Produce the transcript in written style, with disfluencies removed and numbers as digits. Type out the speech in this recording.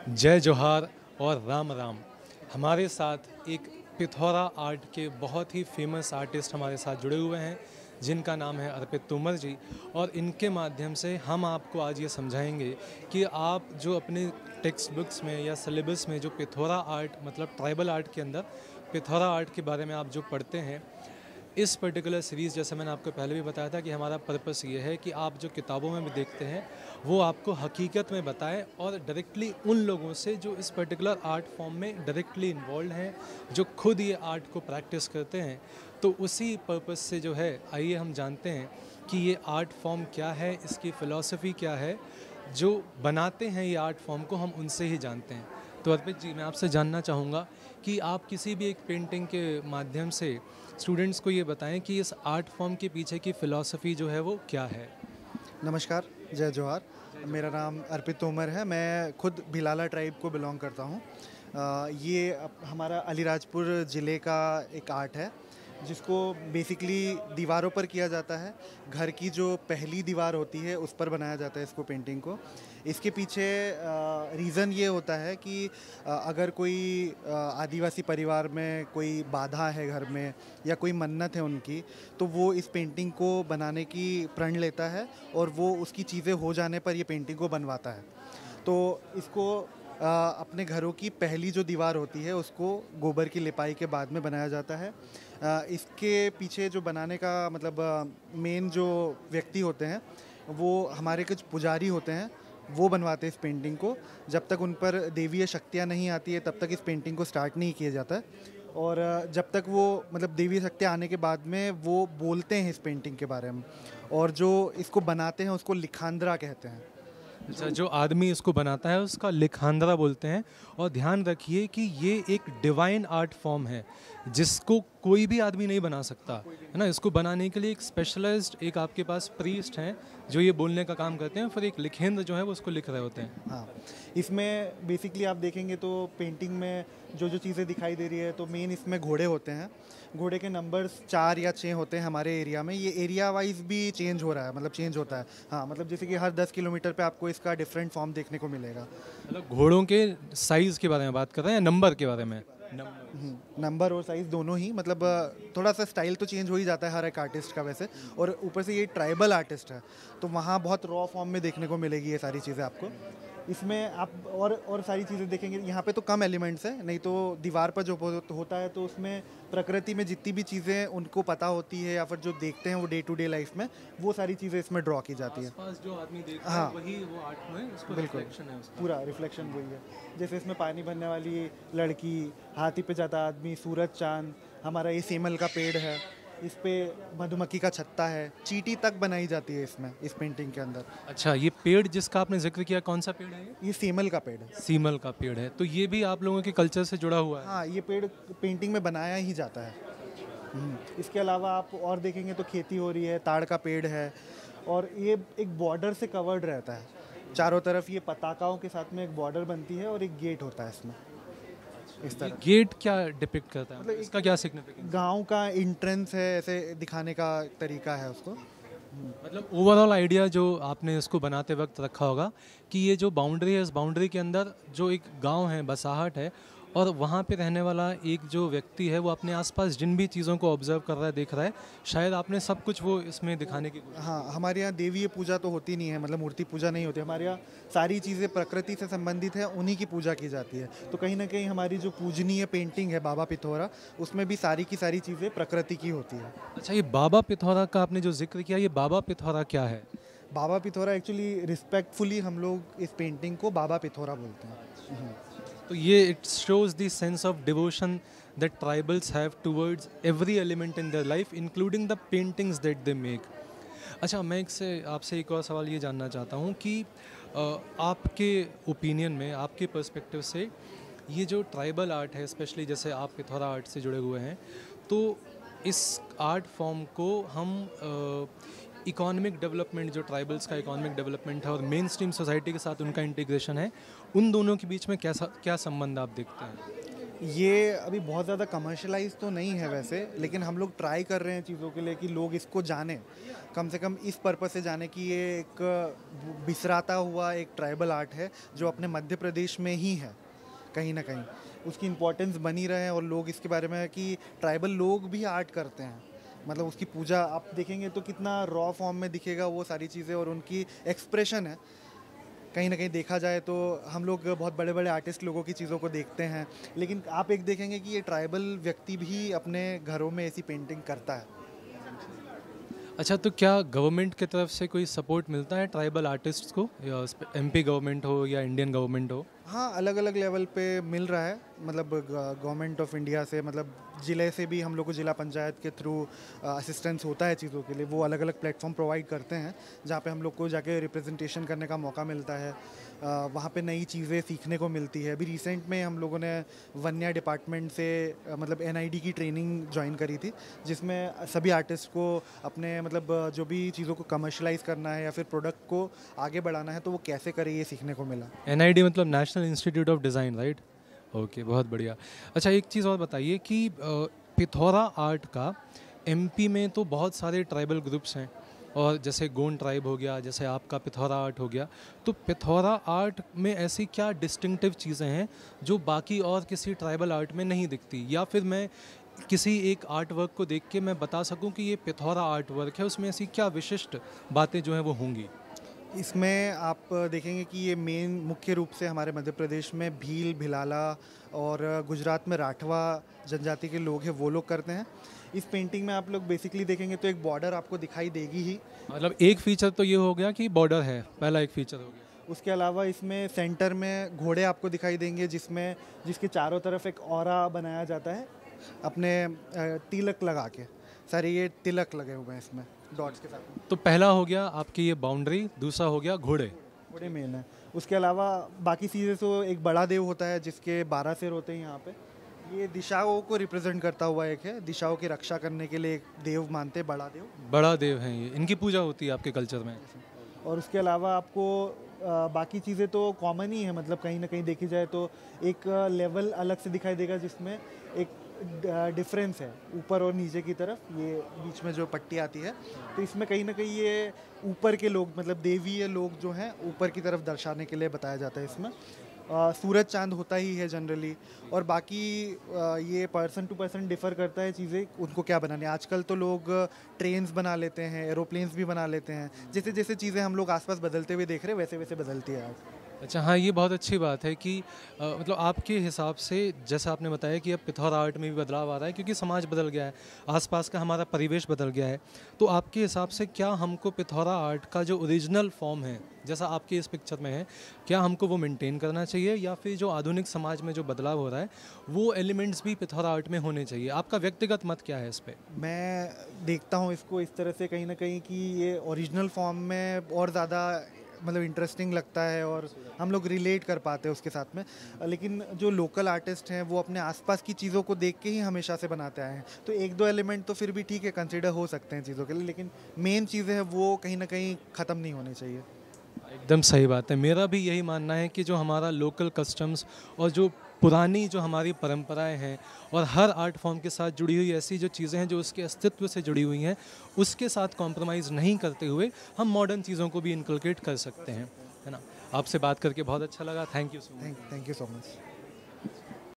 जय जोहार और राम राम। हमारे साथ एक पिथौरा आर्ट के बहुत ही फेमस आर्टिस्ट हमारे साथ जुड़े हुए हैं जिनका नाम है अर्पित तोमर जी। और इनके माध्यम से हम आपको आज ये समझाएंगे कि आप जो अपने टेक्स्ट बुक्स में या सिलेबस में जो पिथौरा आर्ट मतलब ट्राइबल आर्ट के अंदर पिथौरा आर्ट के बारे में आप जो पढ़ते हैं, इस पर्टिकुलर सीरीज़ जैसे मैंने आपको पहले भी बताया था कि हमारा पर्पस ये है कि आप जो किताबों में भी देखते हैं वो आपको हकीकत में बताएं और डायरेक्टली उन लोगों से जो इस पर्टिकुलर आर्ट फॉर्म में डायरेक्टली इन्वॉल्व हैं, जो खुद ये आर्ट को प्रैक्टिस करते हैं। तो उसी पर्पस से जो है आइए हम जानते हैं कि ये आर्ट फॉर्म क्या है, इसकी फ़िलॉसफी क्या है, जो बनाते हैं ये आर्ट फॉर्म को हम उनसे ही जानते हैं। तो अर्पित जी, मैं आपसे जानना चाहूँगा कि आप किसी भी एक पेंटिंग के माध्यम से स्टूडेंट्स को ये बताएं कि इस आर्ट फॉर्म के पीछे की फ़िलॉसफी जो है वो क्या है। नमस्कार, जय जोहार। मेरा नाम अर्पित तोमर है। मैं खुद भिलाला ट्राइब को बिलोंग करता हूँ। ये हमारा अलीराजपुर ज़िले का एक आर्ट है जिसको बेसिकली दीवारों पर किया जाता है। घर की जो पहली दीवार होती है उस पर बनाया जाता है इसको, पेंटिंग को। इसके पीछे रीज़न ये होता है कि अगर कोई आदिवासी परिवार में कोई बाधा है घर में या कोई मन्नत है उनकी, तो वो इस पेंटिंग को बनाने की प्रण लेता है और वो उसकी चीज़ें हो जाने पर ये पेंटिंग को बनवाता है। तो इसको अपने घरों की पहली जो दीवार होती है उसको गोबर की लिपाई के बाद में बनाया जाता है। इसके पीछे जो बनाने का मतलब मेन जो व्यक्ति होते हैं वो हमारे कुछ पुजारी होते हैं, वो बनवाते हैं इस पेंटिंग को। जब तक उन पर देवीय शक्तियाँ नहीं आती है तब तक इस पेंटिंग को स्टार्ट नहीं किया जाता है। और जब तक वो मतलब देवीय शक्तियाँ आने के बाद में वो बोलते हैं इस पेंटिंग के बारे में, और जो इसको बनाते हैं उसको लिखांद्रा कहते हैं। अच्छा, जो आदमी इसको बनाता है उसका लिखांदरा बोलते हैं। और ध्यान रखिए कि ये एक डिवाइन आर्ट फॉर्म है जिसको कोई भी आदमी नहीं बना सकता, है ना। इसको बनाने के लिए एक स्पेशलाइज्ड एक आपके पास प्रीस्ट हैं जो ये बोलने का काम करते हैं, फिर एक लिखेंद्र जो है वो उसको लिख रहे होते हैं। हाँ, इसमें बेसिकली आप देखेंगे तो पेंटिंग में जो जो चीज़ें दिखाई दे रही है, तो मेन इसमें घोड़े होते हैं। घोड़े के नंबर्स 4 या 6 होते हैं हमारे एरिया में। ये एरिया वाइज भी चेंज हो रहा है, मतलब चेंज होता है। हाँ, मतलब जैसे कि हर 10 किलोमीटर पे आपको इसका डिफरेंट फॉर्म देखने को मिलेगा। मतलब घोड़ों के साइज़ के बारे में बात कर रहे हैं या नंबर के बारे में? नंबर और साइज़ दोनों ही, मतलब थोड़ा सा स्टाइल तो चेंज हो ही जाता है हर एक आर्टिस्ट का वैसे। और ऊपर से ये ट्राइबल आर्टिस्ट है तो वहाँ बहुत रॉ फॉर्म में देखने को मिलेगी ये सारी चीज़ें आपको। इसमें आप और सारी चीज़ें देखेंगे। यहाँ पे तो कम एलिमेंट्स है, नहीं तो दीवार पर जो होता है तो उसमें प्रकृति में जितनी भी चीज़ें उनको पता होती है या फिर जो देखते हैं वो डे टू डे लाइफ में, वो सारी चीज़ें इसमें ड्रॉ की जाती है। आसपास जो आदमी देख रहा हाँ, है वही वो आर्ट में उसको बिल्कुल, रिफ्लेक्शन है उसका। पूरा रिफ्लेक्शन वही है। जैसे इसमें पानी भरने वाली लड़की, हाथी पे जाता आदमी, सूरज चांद, हमारा ये सेमल का पेड़ है, इस पे मधुमक्खी का छत्ता है, चींटी तक बनाई जाती है इसमें, इस पेंटिंग के अंदर। अच्छा, ये पेड़ जिसका आपने जिक्र किया कौन सा पेड़ है ये सेमल का पेड़ है। सीमल का पेड़ है, तो ये भी आप लोगों के कल्चर से जुड़ा हुआ है। हाँ, ये पेड़ पेंटिंग में बनाया ही जाता है। इसके अलावा आप और देखेंगे तो खेती हो रही है, ताड़ का पेड़ है, और ये एक बॉर्डर से कवर्ड रहता है। चारों तरफ ये पताकाओं के साथ में एक बॉर्डर बनती है और एक गेट होता है इसमें, इस ये तरह। गेट क्या डिपिक्ट करता है, मतलब इसका क्या सिग्निफिकेंस? गांव का एंट्रेंस है, ऐसे दिखाने का तरीका है उसको। मतलब ओवरऑल आइडिया जो आपने इसको बनाते वक्त रखा होगा कि ये जो बाउंड्री है, इस बाउंड्री के अंदर जो एक गांव है, बसाहट है, और वहाँ पे रहने वाला एक जो व्यक्ति है वो अपने आसपास जिन भी चीज़ों को ऑब्जर्व कर रहा है, देख रहा है, शायद आपने सब कुछ वो इसमें दिखाने की कोशिश। हाँ, हमारे यहाँ देवीय पूजा तो होती नहीं है, मतलब मूर्ति पूजा नहीं होती हमारे यहाँ। सारी चीज़ें प्रकृति से संबंधित है, उन्हीं की पूजा की जाती है। तो कहीं ना कहीं हमारी जो पूजनीय पेंटिंग है बाबा पिथौरा, उसमें भी सारी की सारी चीज़ें प्रकृति की होती है। अच्छा, ये बाबा पिथौरा का आपने जो जिक्र किया, ये बाबा पिथौरा क्या है? बाबा पिथौरा एक्चुअली रिस्पेक्टफुली हम लोग इस पेंटिंग को बाबा पिथौरा बोलते हैं। तो ये it shows the sense of devotion that tribals have towards every element in their life including the paintings that they make. अच्छा, मैं आपसे एक और सवाल ये जानना चाहता हूँ कि आपके ओपिनियन में, आपके पर्सपेक्टिव से, ये जो ट्राइबल आर्ट है, स्पेशली जैसे आप पिथौरा आर्ट से जुड़े हुए हैं, तो इस आर्ट फॉर्म को हम इकोनॉमिक डेवलपमेंट, जो ट्राइबल्स का इकोनॉमिक डेवलपमेंट है और मेन स्ट्रीम सोसाइटी के साथ उनका इंटीग्रेशन है, उन दोनों के बीच में क्या संबंध आप देखते हैं? ये अभी बहुत ज़्यादा कमर्शलाइज तो नहीं है वैसे, लेकिन हम लोग ट्राई कर रहे हैं चीज़ों के लिए कि लोग इसको जानें, कम से कम इस पर्पस से जाने कि ये एक बिसराता हुआ एक ट्राइबल आर्ट है जो अपने मध्य प्रदेश में ही है, कहीं ना कहीं उसकी इम्पोर्टेंस बनी रहे और लोग इसके बारे में कि ट्राइबल लोग भी आर्ट करते हैं, मतलब उसकी पूजा आप देखेंगे तो कितना रॉ फॉर्म में दिखेगा वो सारी चीज़ें, और उनकी एक्सप्रेशन है। कहीं ना कहीं देखा जाए तो हम लोग बहुत बड़े बड़े आर्टिस्ट लोगों की चीज़ों को देखते हैं, लेकिन आप एक देखेंगे कि ये ट्राइबल व्यक्ति भी अपने घरों में ऐसी पेंटिंग करता है। अच्छा, तो क्या गवर्नमेंट की तरफ से कोई सपोर्ट मिलता है ट्राइबल आर्टिस्ट्स को, या एमपी गवर्नमेंट हो या इंडियन गवर्नमेंट हो? हाँ, अलग अलग लेवल पे मिल रहा है, मतलब गवर्नमेंट ऑफ इंडिया से, मतलब ज़िले से भी हम लोग को जिला पंचायत के थ्रू असिस्टेंस होता है चीज़ों के लिए। वो अलग अलग प्लेटफॉर्म प्रोवाइड करते हैं जहाँ पे हम लोग को जाके रिप्रेजेंटेशन करने का मौका मिलता है, वहाँ पे नई चीज़ें सीखने को मिलती है। अभी रिसेंट में हम लोगों ने वन्या डिपार्टमेंट से मतलब एनआईडी की ट्रेनिंग ज्वाइन करी थी, जिसमें सभी आर्टिस्ट को अपने मतलब जो भी चीज़ों को कमर्शलाइज करना है या फिर प्रोडक्ट को आगे बढ़ाना है तो वो कैसे करे ये सीखने को मिला। एनआईडी मतलब national institute of design, right? Okay, बहुत बढ़िया। अच्छा, एक चीज़ और बताइए कि पिथौरा आर्ट का एमपी में तो बहुत सारे ट्राइबल ग्रुप्स हैं, और जैसे गोंड ट्राइब हो गया, जैसे आपका पिथौरा आर्ट हो गया, तो पिथौरा आर्ट में ऐसी क्या डिस्टिंक्टिव चीज़ें हैं जो बाकी और किसी ट्राइबल आर्ट में नहीं दिखती, या फिर मैं किसी एक आर्ट वर्क को देख के मैं बता सकूं कि ये पिथौरा आर्ट वर्क है, उसमें ऐसी क्या विशिष्ट बातें जो हैं वो होंगी? इसमें आप देखेंगे कि ये मेन मुख्य रूप से हमारे मध्य प्रदेश में भील, भिलाला और गुजरात में राठवा जनजाति के लोग हैं, वो लोग करते हैं। इस पेंटिंग में आप लोग बेसिकली देखेंगे तो एक बॉर्डर आपको दिखाई देगी ही। मतलब एक फीचर तो ये हो गया कि बॉर्डर है, पहला एक फीचर हो गया। उसके अलावा इसमें सेंटर में घोड़े आपको दिखाई देंगे, जिसके चारों तरफ एक ऑरा बनाया जाता है अपने तिलक लगा के। सारे ये तिलक लगे हुए हैं इसमें डॉट्स के साथ। तो पहला हो गया आपकी ये बाउंड्री, दूसरा हो गया घोड़े। घोड़े मेन है। उसके अलावा बाकी चीज़ें तो एक बड़ा देव होता है जिसके 12 सिर होते हैं यहाँ पे। ये दिशाओं को रिप्रेजेंट करता हुआ एक है, दिशाओं की रक्षा करने के लिए एक देव मानते हैं, बड़ा देव। बड़ा देव हैं ये, इनकी पूजा होती है आपके कल्चर में? और उसके अलावा आपको बाकी चीज़ें तो कॉमन ही है, मतलब कहीं ना कहीं देखी जाए तो एक लेवल अलग से दिखाई देगा जिसमें एक डिफरेंस है ऊपर और नीचे की तरफ, ये बीच में जो पट्टी आती है, तो इसमें कहीं ना कहीं ये ऊपर के लोग मतलब देवीय लोग जो हैं ऊपर की तरफ दर्शाने के लिए बताया जाता है इसमें। सूरज चांद होता ही है जनरली, और बाकी ये पर्सन टू पर्सन डिफ़र करता है चीज़ें उनको क्या बनाने। आजकल तो लोग ट्रेन्स बना लेते हैं, एरोप्लेन्स भी बना लेते हैं, जैसे जैसे चीज़ें हम लोग आसपास बदलते हुए देख रहे हैं वैसे वैसे बदलती है आर्ट। अच्छा, हाँ, ये बहुत अच्छी बात है कि मतलब आपके हिसाब से, जैसा आपने बताया कि अब पिथौरा आर्ट में भी बदलाव आ रहा है क्योंकि समाज बदल गया है, आसपास का हमारा परिवेश बदल गया है, तो आपके हिसाब से क्या हमको पिथौरा आर्ट का जो ओरिजिनल फॉर्म है, जैसा आपके इस पिक्चर में है, क्या हमको वो मेंटेन करना चाहिए, या फिर जो आधुनिक समाज में जो बदलाव हो रहा है वो एलिमेंट्स भी पिथौरा आर्ट में होने चाहिए? आपका व्यक्तिगत मत क्या है इस पर? मैं देखता हूँ इसको इस तरह से कहीं ना कहीं कि ये ओरिजिनल फॉर्म में और ज़्यादा मतलब इंटरेस्टिंग लगता है और हम लोग रिलेट कर पाते हैं उसके साथ में। लेकिन जो लोकल आर्टिस्ट हैं वो अपने आसपास की चीज़ों को देख के ही हमेशा से बनाते आए हैं, तो एक दो एलिमेंट तो फिर भी ठीक है, कंसिडर हो सकते हैं चीज़ों के लिए, लेकिन मेन चीज़ें हैं वो कहीं ना कहीं ख़त्म नहीं होनी चाहिए। एकदम सही बात है, मेरा भी यही मानना है कि जो हमारा लोकल कस्टम्स और जो पुरानी जो हमारी परंपराएं हैं और हर आर्ट फॉर्म के साथ जुड़ी हुई ऐसी जो चीज़ें हैं जो उसके अस्तित्व से जुड़ी हुई हैं, उसके साथ कॉम्प्रोमाइज़ नहीं करते हुए हम मॉडर्न चीज़ों को भी इनकलकेट कर सकते हैं, है ना? आपसे बात करके बहुत अच्छा लगा, thank you so much. Thank you so much.